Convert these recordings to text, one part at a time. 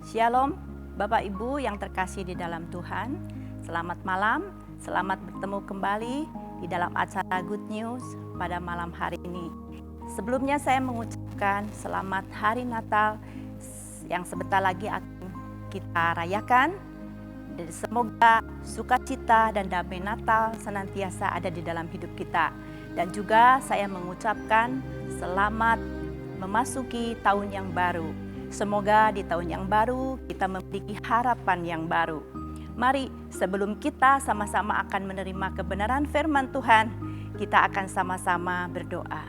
Shalom, Bapak Ibu yang terkasih di dalam Tuhan. Selamat malam, selamat bertemu kembali di dalam acara Good News pada malam hari ini. Sebelumnya saya mengucapkan selamat Hari Natal yang sebentar lagi akan kita rayakan. Dan semoga sukacita dan damai Natal senantiasa ada di dalam hidup kita. Dan juga saya mengucapkan selamat memasuki tahun yang baru. Semoga di tahun yang baru kita memiliki harapan yang baru. Mari sebelum kita sama-sama akan menerima kebenaran firman Tuhan, kita akan sama-sama berdoa.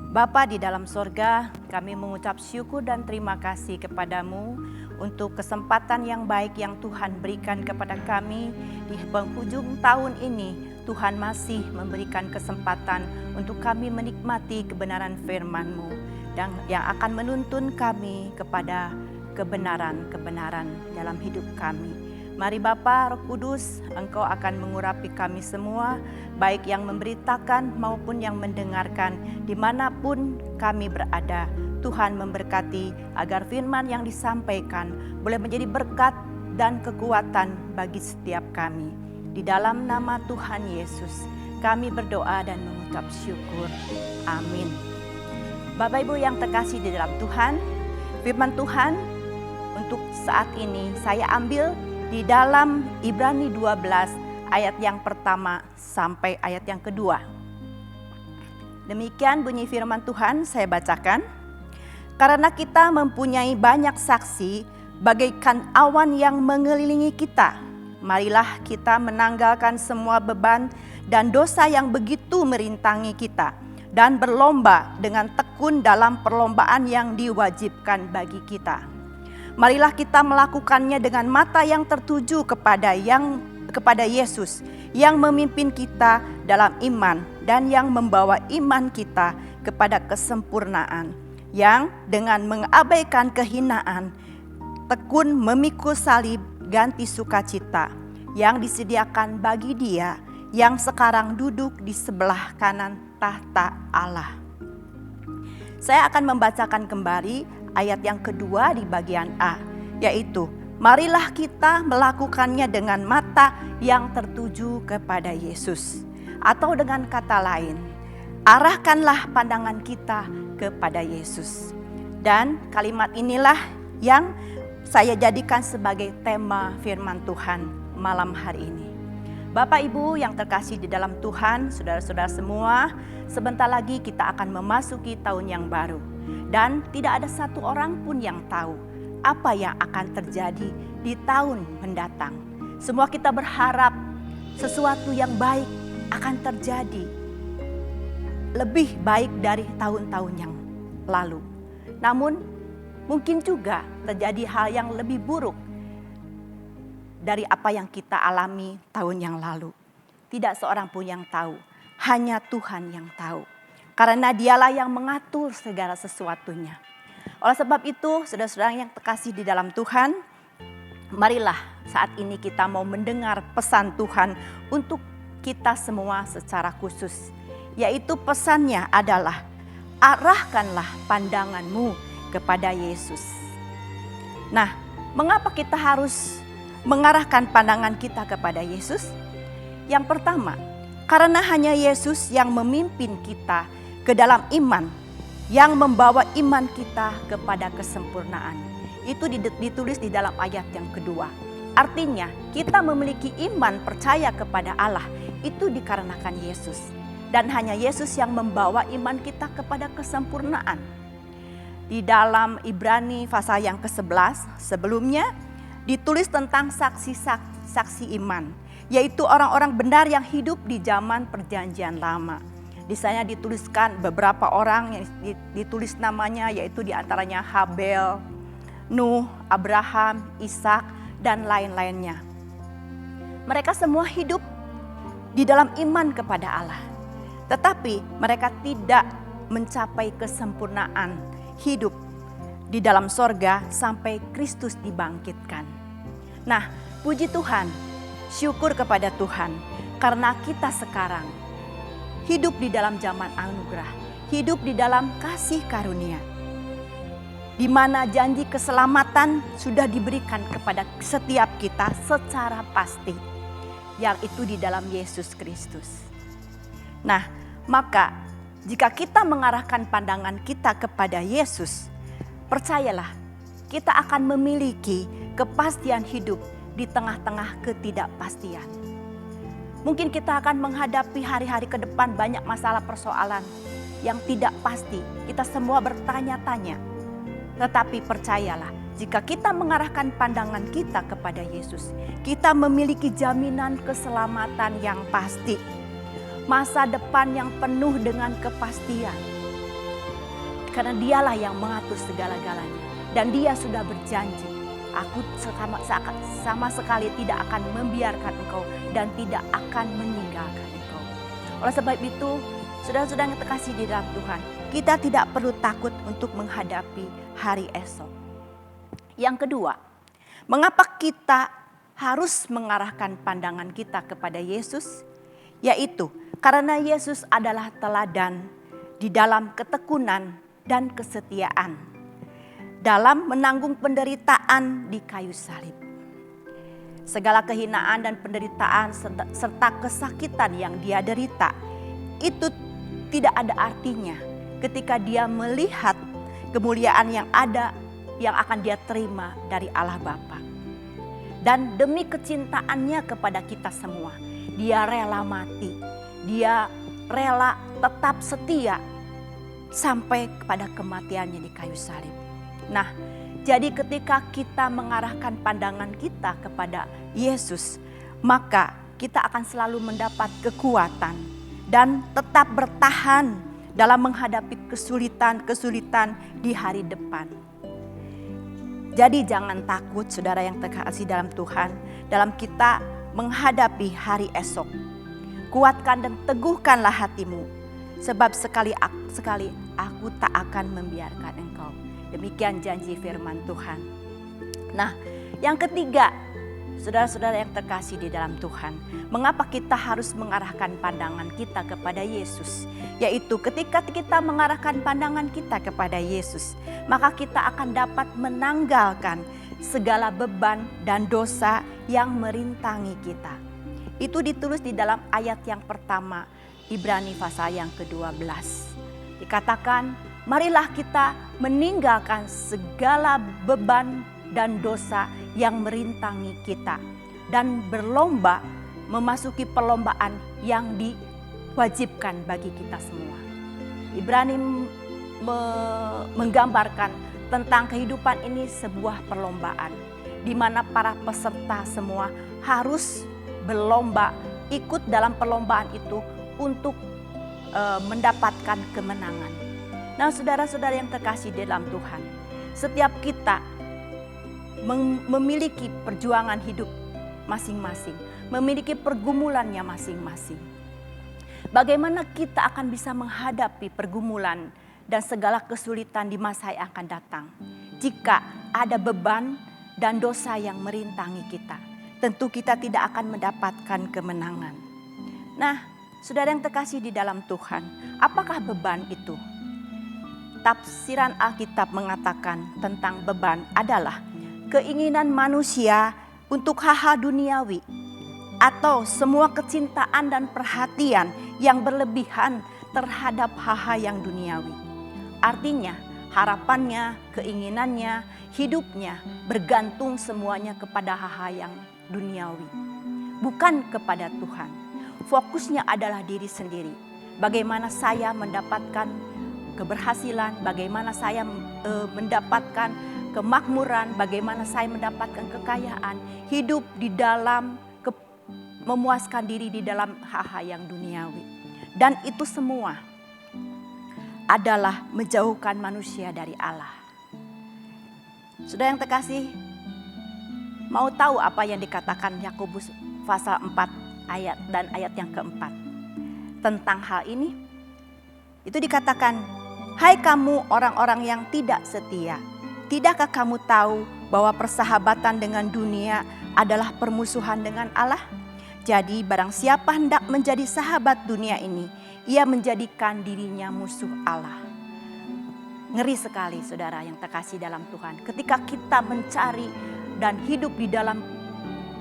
Bapa di dalam sorga, kami mengucap syukur dan terima kasih kepadamu untuk kesempatan yang baik yang Tuhan berikan kepada kami di penghujung tahun ini. Tuhan masih memberikan kesempatan untuk kami menikmati kebenaran firman-Mu dan yang akan menuntun kami kepada kebenaran-kebenaran dalam hidup kami. Mari Bapa Roh Kudus, Engkau akan mengurapi kami semua, baik yang memberitakan maupun yang mendengarkan, dimanapun kami berada. Tuhan memberkati agar firman yang disampaikan boleh menjadi berkat dan kekuatan bagi setiap kami. Di dalam nama Tuhan Yesus, kami berdoa dan mengucap syukur. Amin. Bapak Ibu yang terkasih di dalam Tuhan, firman Tuhan untuk saat ini saya ambil di dalam Ibrani 12 ayat yang pertama sampai ayat yang kedua. Demikian bunyi firman Tuhan, saya bacakan. Karena kita mempunyai banyak saksi bagaikan awan yang mengelilingi kita, marilah kita menanggalkan semua beban dan dosa yang begitu merintangi kita, dan berlomba dengan tekun dalam perlombaan yang diwajibkan bagi kita. Marilah kita melakukannya dengan mata yang tertuju kepada Yesus yang memimpin kita dalam iman dan yang membawa iman kita kepada kesempurnaan, yang dengan mengabaikan kehinaan tekun memikul salib ganti sukacita yang disediakan bagi Dia yang sekarang duduk di sebelah kanan tahta Allah. Saya akan membacakan kembali ayat yang kedua di bagian A, yaitu marilah kita melakukannya dengan mata yang tertuju kepada Yesus. Atau dengan kata lain, arahkanlah pandangan kita kepada Yesus. Dan kalimat inilah yang saya jadikan sebagai tema firman Tuhan malam hari ini. Bapak Ibu yang terkasih di dalam Tuhan, saudara-saudara semua, sebentar lagi kita akan memasuki tahun yang baru. Dan tidak ada satu orang pun yang tahu apa yang akan terjadi di tahun mendatang. Semua kita berharap sesuatu yang baik akan terjadi, lebih baik dari tahun-tahun yang lalu. Namun mungkin juga terjadi hal yang lebih buruk dari apa yang kita alami tahun yang lalu. Tidak seorang pun yang tahu, hanya Tuhan yang tahu. Karena Dialah yang mengatur segala sesuatunya. Oleh sebab itu, saudara-saudara yang terkasih di dalam Tuhan, marilah saat ini kita mau mendengar pesan Tuhan untuk kita semua secara khusus. Yaitu pesannya adalah, arahkanlah pandanganmu kepada Yesus. Nah, mengapa kita harus mengarahkan pandangan kita kepada Yesus? Yang pertama, karena hanya Yesus yang memimpin kita ke dalam iman, yang membawa iman kita kepada kesempurnaan. Itu ditulis di dalam ayat yang kedua. Artinya kita memiliki iman percaya kepada Allah itu dikarenakan Yesus. Dan hanya Yesus yang membawa iman kita kepada kesempurnaan. Di dalam Ibrani pasal yang ke-11 sebelumnya ditulis tentang saksi-saksi iman, yaitu orang-orang benar yang hidup di zaman perjanjian lama. Di sana dituliskan beberapa orang yang ditulis namanya, yaitu diantaranya Habel, Nuh, Abraham, Ishak, dan lain-lainnya. Mereka semua hidup di dalam iman kepada Allah. Tetapi mereka tidak mencapai kesempurnaan hidup di dalam sorga sampai Kristus dibangkitkan. Nah, puji Tuhan, syukur kepada Tuhan karena kita sekarang hidup di dalam zaman anugerah, hidup di dalam kasih karunia. di mana janji keselamatan sudah diberikan kepada setiap kita secara pasti, yang itu di dalam Yesus Kristus. Nah, maka jika kita mengarahkan pandangan kita kepada Yesus, percayalah kita akan memiliki kepastian hidup di tengah-tengah ketidakpastian. Mungkin kita akan menghadapi hari-hari ke depan banyak masalah persoalan yang tidak pasti. Kita semua bertanya-tanya. Tetapi percayalah, jika kita mengarahkan pandangan kita kepada Yesus, kita memiliki jaminan keselamatan yang pasti. Masa depan yang penuh dengan kepastian. Karena dialah yang mengatur segala-galanya. Dan dia sudah berjanji, aku sama sekali tidak akan membiarkan engkau dan tidak akan meninggalkan engkau. Oleh sebab itu, saudara-saudara yang terkasih di dalam Tuhan, kita tidak perlu takut untuk menghadapi hari esok. Yang kedua, mengapa kita harus mengarahkan pandangan kita kepada Yesus? Yaitu karena Yesus adalah teladan di dalam ketekunan dan kesetiaan, dalam menanggung penderitaan di kayu salib. Segala kehinaan dan penderitaan serta kesakitan yang dia derita, itu tidak ada artinya ketika dia melihat kemuliaan yang ada, yang akan dia terima dari Allah Bapa. Dan demi kecintaannya kepada kita semua, dia rela mati, dia rela tetap setia sampai kepada kematiannya di kayu salib. Nah, jadi ketika kita mengarahkan pandangan kita kepada Yesus, maka kita akan selalu mendapat kekuatan dan tetap bertahan dalam menghadapi kesulitan-kesulitan di hari depan. Jadi jangan takut saudara yang terkasih dalam Tuhan, dalam kita menghadapi hari esok. Kuatkan dan teguhkanlah hatimu, sebab sekali aku tak akan membiarkan engkau. Demikian janji firman Tuhan. Nah, yang ketiga, saudara-saudara yang terkasih di dalam Tuhan, mengapa kita harus mengarahkan pandangan kita kepada Yesus? Yaitu ketika kita mengarahkan pandangan kita kepada Yesus, maka kita akan dapat menanggalkan segala beban dan dosa yang merintangi kita. Itu ditulis di dalam ayat yang pertama, Ibrani pasal yang ke-12. Dikatakan, marilah kita meninggalkan segala beban dan dosa yang merintangi kita dan berlomba memasuki perlombaan yang diwajibkan bagi kita semua. Ibrani menggambarkan tentang kehidupan ini sebuah perlombaan di mana para peserta semua harus berlomba ikut dalam perlombaan itu untuk mendapatkan kemenangan. Nah, saudara-saudara yang terkasih di dalam Tuhan, setiap kita memiliki perjuangan hidup masing-masing, memiliki pergumulannya masing-masing. Bagaimana kita akan bisa menghadapi pergumulan dan segala kesulitan di masa yang akan datang jika ada beban dan dosa yang merintangi kita? Tentu kita tidak akan mendapatkan kemenangan. Nah, saudara yang terkasih di dalam Tuhan, apakah beban itu? Tafsiran Alkitab mengatakan tentang beban adalah keinginan manusia untuk hal-hal duniawi atau semua kecintaan dan perhatian yang berlebihan terhadap hal-hal yang duniawi. Artinya harapannya, keinginannya, hidupnya bergantung semuanya kepada hal-hal yang duniawi, bukan kepada Tuhan. Fokusnya adalah diri sendiri. Bagaimana saya mendapatkan keberhasilan, bagaimana saya mendapatkan kemakmuran, bagaimana saya mendapatkan kekayaan, hidup di dalam memuaskan diri di dalam hal-hal yang duniawi. Dan itu semua adalah menjauhkan manusia dari Allah. Saudara yang terkasih, mau tahu apa yang dikatakan Yakobus pasal 4 ayat dan ayat yang keempat tentang hal ini? Itu dikatakan, hai kamu orang-orang yang tidak setia, tidakkah kamu tahu bahwa persahabatan dengan dunia adalah permusuhan dengan Allah? Jadi barang siapa hendak menjadi sahabat dunia ini, ia menjadikan dirinya musuh Allah. Ngeri sekali saudara yang terkasih dalam Tuhan. Ketika kita mencari dan hidup di dalam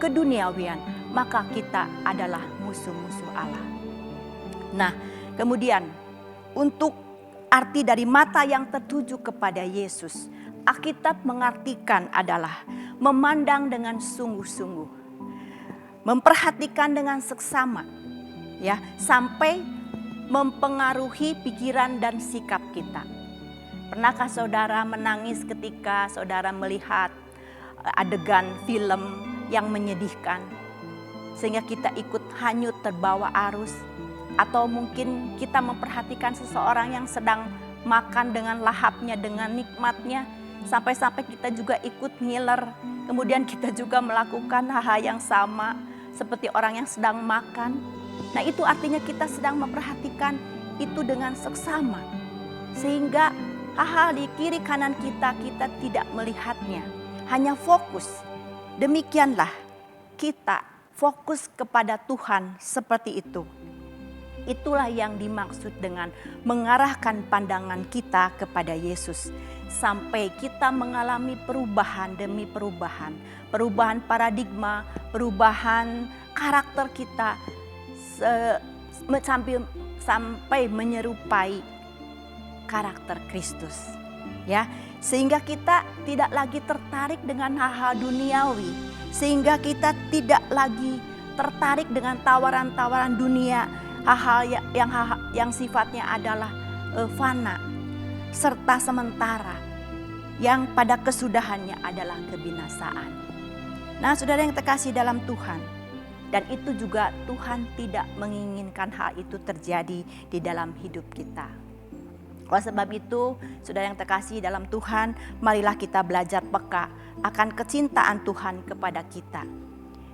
keduniawian, maka kita adalah musuh-musuh Allah. Nah, kemudian untuk arti dari mata yang tertuju kepada Yesus, Alkitab mengartikan adalah memandang dengan sungguh-sungguh, memperhatikan dengan seksama, ya, sampai mempengaruhi pikiran dan sikap kita. Pernahkah saudara menangis ketika saudara melihat adegan film yang menyedihkan, sehingga kita ikut hanyut terbawa arus? Atau mungkin kita memperhatikan seseorang yang sedang makan dengan lahapnya, dengan nikmatnya, sampai-sampai kita juga ikut ngiler. Kemudian kita juga melakukan hal-hal yang sama seperti orang yang sedang makan. Nah, itu artinya kita sedang memperhatikan itu dengan seksama. Sehingga hal-hal di kiri kanan kita tidak melihatnya. Hanya fokus. Demikianlah kita fokus kepada Tuhan seperti itu. Itulah yang dimaksud dengan mengarahkan pandangan kita kepada Yesus. Sampai kita mengalami perubahan demi perubahan. Perubahan paradigma, perubahan karakter kita. Sampai menyerupai karakter Kristus. Ya, sehingga kita tidak lagi tertarik dengan hal-hal duniawi. Sehingga kita tidak lagi tertarik dengan tawaran-tawaran dunia. Hal-hal yang sifatnya adalah fana serta sementara, yang pada kesudahannya adalah kebinasaan. Nah, saudara yang terkasih dalam Tuhan, dan itu juga Tuhan tidak menginginkan hal itu terjadi di dalam hidup kita. Oleh sebab itu, saudara yang terkasih dalam Tuhan, marilah kita belajar peka akan kecintaan Tuhan kepada kita.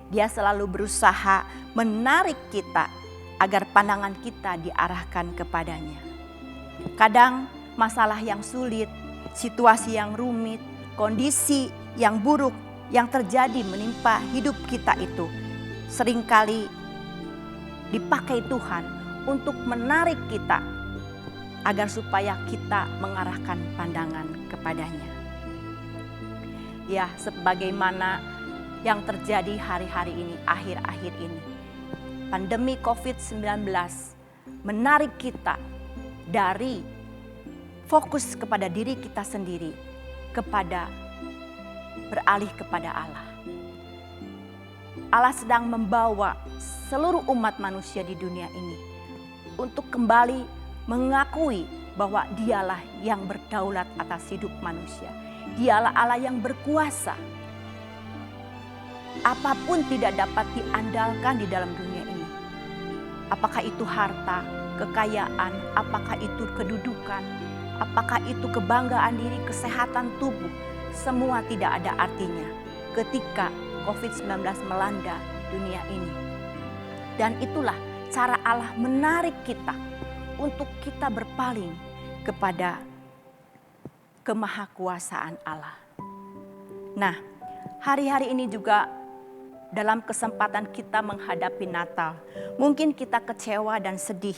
Dia selalu berusaha menarik kita agar pandangan kita diarahkan kepadanya. Kadang masalah yang sulit, situasi yang rumit, kondisi yang buruk yang terjadi menimpa hidup kita itu seringkali dipakai Tuhan untuk menarik kita agar supaya kita mengarahkan pandangan kepadanya. Ya, sebagaimana yang terjadi hari-hari ini, akhir-akhir ini. Pandemi COVID-19 menarik kita dari fokus kepada diri kita sendiri kepada beralih kepada Allah. Allah sedang membawa seluruh umat manusia di dunia ini untuk kembali mengakui bahwa Dialah yang berdaulat atas hidup manusia. Dialah Allah yang berkuasa. Apapun tidak dapat diandalkan di dalam dunia ini. Apakah itu harta, kekayaan, apakah itu kedudukan, apakah itu kebanggaan diri, kesehatan tubuh, semua tidak ada artinya ketika COVID-19 melanda dunia ini. Dan itulah cara Allah menarik kita untuk kita berpaling kepada kemahakuasaan Allah. Nah, hari-hari ini juga dalam kesempatan kita menghadapi Natal, mungkin kita kecewa dan sedih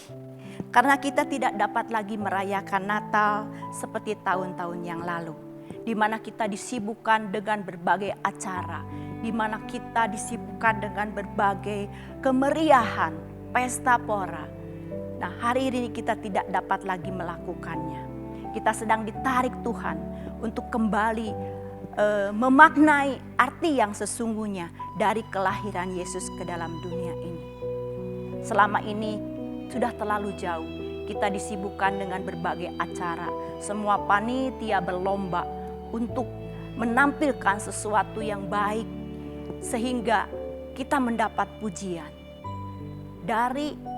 karena kita tidak dapat lagi merayakan Natal seperti tahun-tahun yang lalu, di mana kita disibukkan dengan berbagai acara, di mana kita disibukkan dengan berbagai kemeriahan, pesta pora. Nah, hari ini kita tidak dapat lagi melakukannya. Kita sedang ditarik Tuhan untuk kembali memaknai arti yang sesungguhnya dari kelahiran Yesus ke dalam dunia ini. Selama ini sudah terlalu jauh kita disibukkan dengan berbagai acara. Semua panitia berlomba untuk menampilkan sesuatu yang baik sehingga kita mendapat pujian. Dari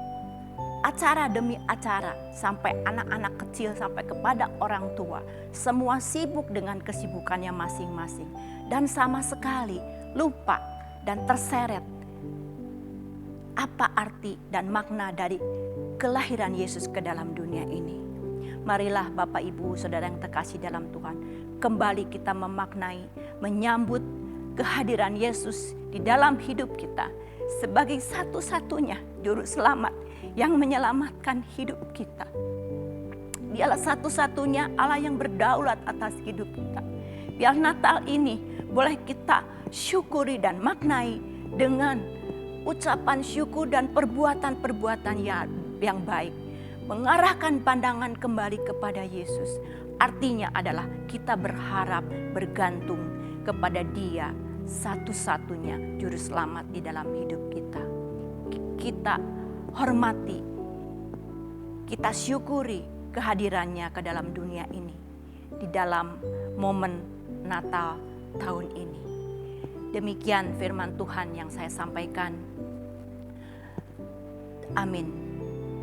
acara demi acara, sampai anak-anak kecil sampai kepada orang tua, semua sibuk dengan kesibukannya masing-masing dan sama sekali lupa dan terseret apa arti dan makna dari kelahiran Yesus ke dalam dunia ini. Marilah Bapak Ibu Saudara yang terkasih dalam Tuhan, kembali kita memaknai, menyambut kehadiran Yesus di dalam hidup kita sebagai satu-satunya juru selamat yang menyelamatkan hidup kita. Dialah satu-satunya Allah yang berdaulat atas hidup kita. Biar Natal ini boleh kita syukuri dan maknai dengan ucapan syukur dan perbuatan-perbuatan yang baik. Mengarahkan pandangan kembali kepada Yesus. Artinya adalah kita berharap, bergantung kepada Dia, satu-satunya juru selamat di dalam hidup kita. Kita hormati, kita syukuri kehadirannya ke dalam dunia ini, di dalam momen Natal tahun ini. Demikian firman Tuhan yang saya sampaikan. Amin.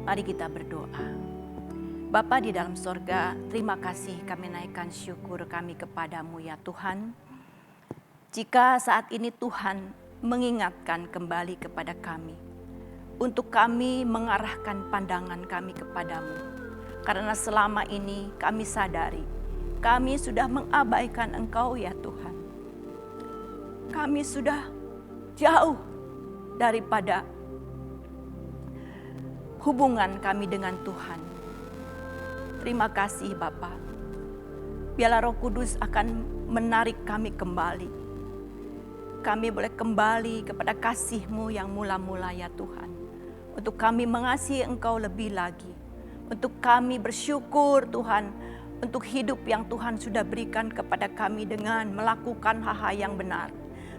Mari kita berdoa. Bapa di dalam sorga, terima kasih kami naikkan syukur kami kepadamu ya Tuhan. Jika saat ini Tuhan mengingatkan kembali kepada kami, untuk kami mengarahkan pandangan kami kepadamu. Karena selama ini kami sadari, kami sudah mengabaikan Engkau ya Tuhan. Kami sudah jauh daripada hubungan kami dengan Tuhan. Terima kasih Bapa. Biarlah Roh Kudus akan menarik kami kembali. Kami boleh kembali kepada kasih-Mu yang mula-mula ya Tuhan. Untuk kami mengasihi Engkau lebih lagi. Untuk kami bersyukur Tuhan, untuk hidup yang Tuhan sudah berikan kepada kami dengan melakukan hal-hal yang benar.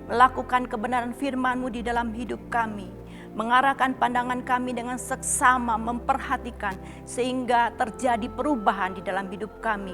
Melakukan kebenaran firman-Mu di dalam hidup kami. Mengarahkan pandangan kami dengan seksama, memperhatikan sehingga terjadi perubahan di dalam hidup kami.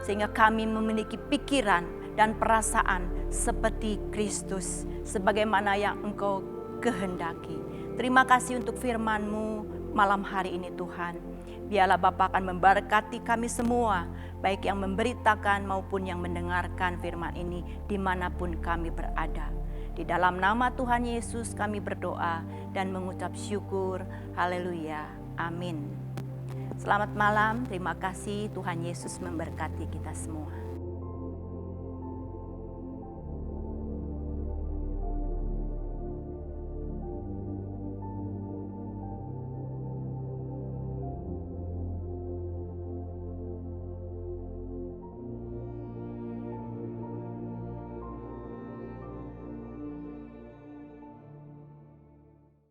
Sehingga kami memiliki pikiran dan perasaan seperti Kristus, sebagaimana yang Engkau kehendaki. Terima kasih untuk firman-Mu malam hari ini Tuhan. Biarlah Bapa akan memberkati kami semua, baik yang memberitakan maupun yang mendengarkan firman ini dimanapun kami berada. Di dalam nama Tuhan Yesus kami berdoa dan mengucap syukur. Haleluya. Amin. Selamat malam, terima kasih. Tuhan Yesus memberkati kita semua.